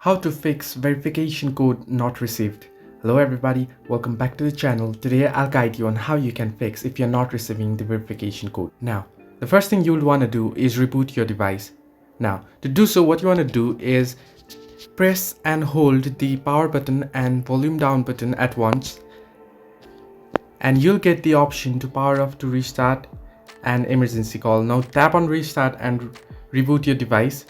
How to fix verification code not received. Hello everybody, welcome back to the channel. Today I'll guide you on how you can fix if you're not receiving the verification code. Now, the first thing you'll want to do is reboot your device. Now, to do so, what you want to do is press and hold the power button and volume down button at once, and you'll get the option to power off to restart and emergency call. Now tap on restart and reboot your device.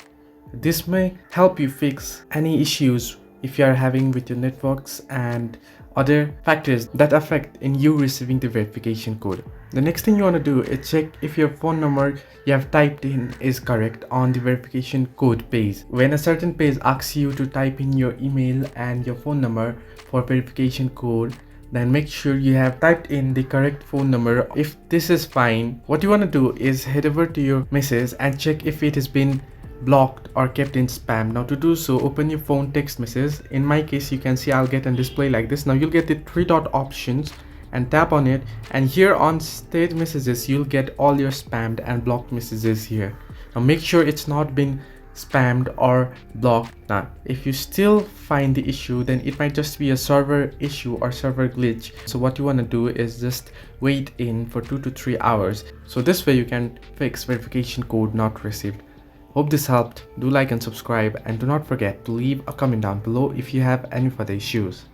This may help you fix any issues if you are having with your networks and other factors that affect in you receiving the verification code. The next thing you want to do is check if your phone number you have typed in is correct on the verification code page. When a certain page asks you to type in your email and your phone number for verification code, then make sure you have typed in the correct phone number. If this is fine, what you want to do is head over to your messages and check if it has been blocked or kept in spam. Now to do so, open your phone text message. In my case, you can see I'll get a display like this. Now you'll get the three dot options and tap on it, and here on stage messages you'll get all your spammed and blocked messages here. Now make sure it's not been spammed or blocked. Now if you still find the issue, then it might just be a server issue or server glitch. So what you want to do is just wait in for 2 to 3 hours. So this way you can fix verification code not received. Hope this helped. Do like and subscribe, and do not forget to leave a comment down below if you have any further issues.